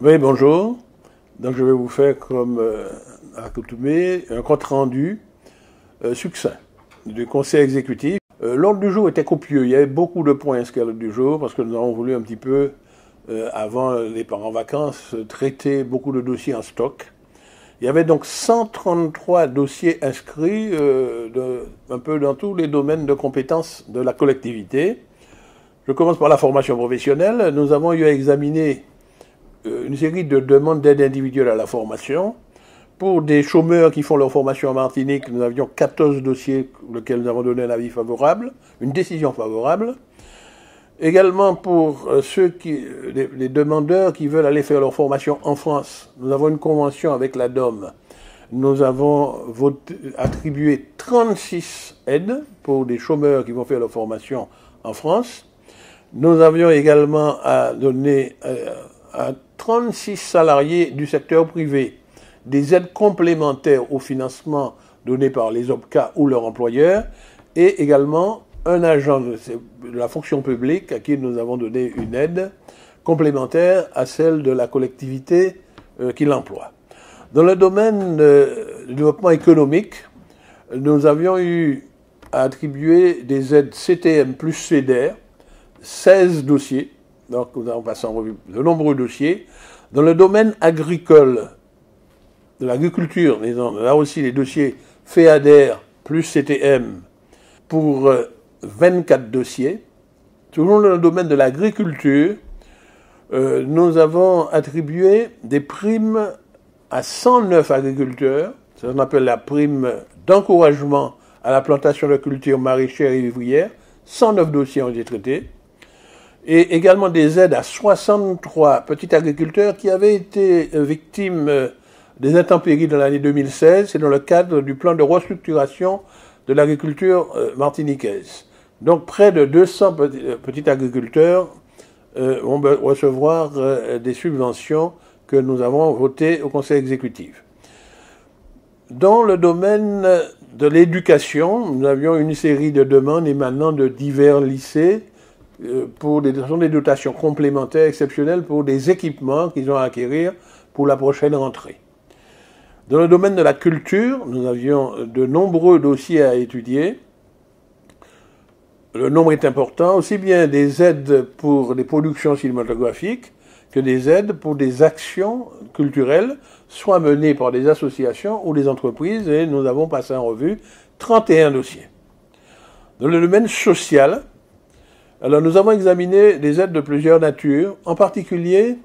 Oui, bonjour. Donc je vais vous faire comme accoutumé un compte rendu succinct du conseil exécutif. L'ordre du jour était copieux, il y avait beaucoup de points inscrits à l'ordre du jour parce que nous avons voulu un petit peu, avant les départs en vacances, traiter beaucoup de dossiers en stock. Il y avait donc 133 dossiers inscrits un peu dans tous les domaines de compétences de la collectivité. Je commence par la formation professionnelle. Nous avons eu à examiner une série de demandes d'aide individuelle à la formation. Pour des chômeurs qui font leur formation en Martinique, nous avions 14 dossiers auxquels nous avons donné un avis favorable, une décision favorable. Également pour les demandeurs qui veulent aller faire leur formation en France, nous avons une convention avec la DOM. Nous avons attribué 36 aides pour des chômeurs qui vont faire leur formation en France. Nous avions également à donner à 36 salariés du secteur privé des aides complémentaires au financement donné par les OPCA ou leur employeur, et également un agent de la fonction publique à qui nous avons donné une aide complémentaire à celle de la collectivité qui l'emploie. Dans le domaine du développement économique, nous avions eu à attribuer des aides CTM plus CEDER, 16 dossiers. Donc nous avons passé en revue de nombreux dossiers. Dans le domaine agricole, de l'agriculture, là aussi les dossiers FEADER plus CTM pour 24 dossiers. Toujours dans le domaine de l'agriculture, nous avons attribué des primes à 109 agriculteurs. Ça qu'on appelle la prime d'encouragement à la plantation de cultures maraîchères et vivrières. 109 dossiers ont été traités. Et également des aides à 63 petits agriculteurs qui avaient été victimes des intempéries de l'année 2016. C'est dans le cadre du plan de restructuration de l'agriculture martiniquaise. Donc près de 200 petits agriculteurs vont recevoir des subventions que nous avons votées au Conseil exécutif. Dans le domaine de l'éducation, nous avions une série de demandes émanant de divers lycées pour des dotations complémentaires exceptionnelles pour des équipements qu'ils ont à acquérir pour la prochaine rentrée. Dans le domaine de la culture, nous avions de nombreux dossiers à étudier. Le nombre est important, aussi bien des aides pour des productions cinématographiques que des aides pour des actions culturelles, soit menées par des associations ou des entreprises, et nous avons passé en revue 31 dossiers. Dans le domaine social, alors nous avons examiné des aides de plusieurs natures. En particulier,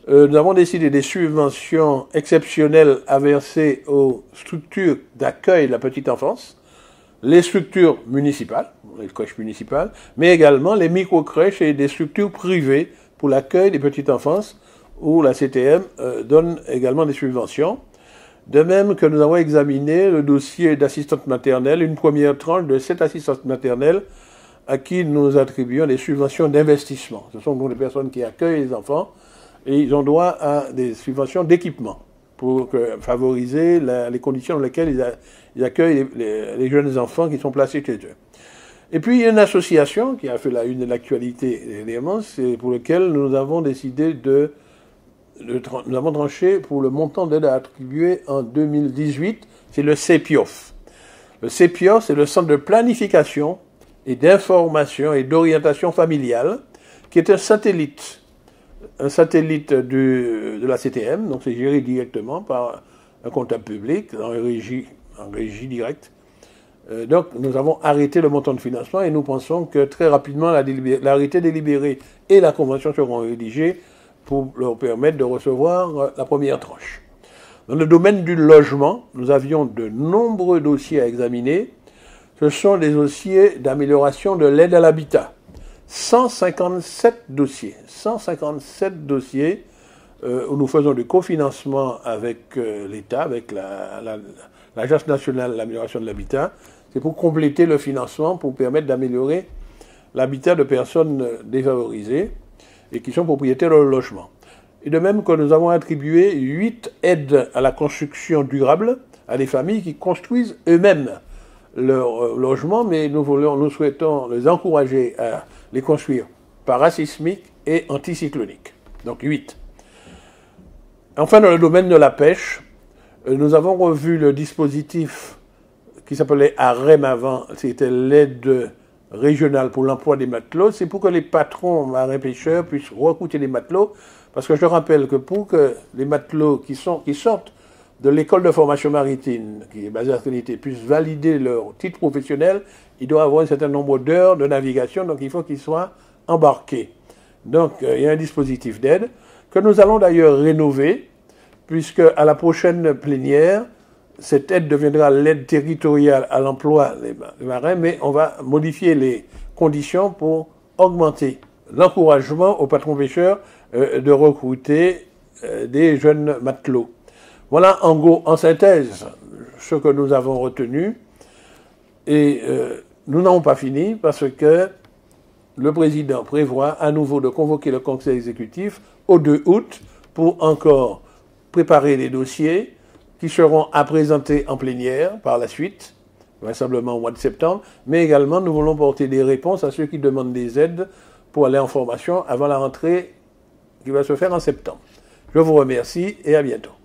nous avons décidé des subventions exceptionnelles à verser aux structures d'accueil de la petite enfance, les structures municipales, les crèches municipales, mais également les micro-crèches et des structures privées pour l'accueil des petites enfances, où la CTM donne également des subventions. De même que nous avons examiné le dossier d'assistante maternelle, une première tranche de 7 assistantes maternelles à qui nous attribuons des subventions d'investissement. Ce sont donc des personnes qui accueillent les enfants et ils ont droit à des subventions d'équipement pour favoriser les conditions dans lesquelles ils accueillent les jeunes enfants qui sont placés chez eux. Et puis il y a une association qui a fait la une de l'actualité dernièrement, c'est pour laquelle nous avons décidé nous avons tranché pour le montant d'aide à attribuer en 2018, c'est le CEPIOF. Le CEPIOF, c'est le Centre de planification et d'information et d'orientation familiale, qui est un satellite de la CTM, donc c'est géré directement par un comptable public, en régie directe. Donc nous avons arrêté le montant de financement et nous pensons que très rapidement l'arrêté délibéré et la convention seront rédigées pour leur permettre de recevoir la première tranche. Dans le domaine du logement, nous avions de nombreux dossiers à examiner. Ce sont des dossiers d'amélioration de l'aide à l'habitat. 157 dossiers. 157 dossiers où nous faisons du cofinancement avec l'État, avec l'Agence nationale de l'amélioration de l'habitat. C'est pour compléter le financement, pour permettre d'améliorer l'habitat de personnes défavorisées et qui sont propriétaires de leur logement. Et de même que nous avons attribué 8 aides à la construction durable à des familles qui construisent eux-mêmes leur logement, mais nous souhaitons les encourager à les construire parasismiques et anticycloniques. Donc 8. Enfin, dans le domaine de la pêche, nous avons revu le dispositif qui s'appelait AREM avant, c'était l'aide régionale pour l'emploi des matelots. C'est pour que les patrons marins-pêcheurs puissent recruter des matelots, parce que je rappelle que pour que les matelots qui sortent de l'école de formation maritime, qui est basée à Trinité, puissent valider leur titre professionnel, ils doivent avoir un certain nombre d'heures de navigation, donc il faut qu'ils soient embarqués. Donc il y a un dispositif d'aide que nous allons d'ailleurs rénover, puisque à la prochaine plénière, cette aide deviendra l'aide territoriale à l'emploi des marins, mais on va modifier les conditions pour augmenter l'encouragement aux patrons pêcheurs de recruter des jeunes matelots. Voilà en gros, en synthèse, ce que nous avons retenu. Et nous n'avons pas fini parce que le président prévoit à nouveau de convoquer le conseil exécutif au 2 août pour encore préparer les dossiers qui seront à présenter en plénière par la suite, vraisemblablement au mois de septembre, mais également nous voulons porter des réponses à ceux qui demandent des aides pour aller en formation avant la rentrée qui va se faire en septembre. Je vous remercie et à bientôt.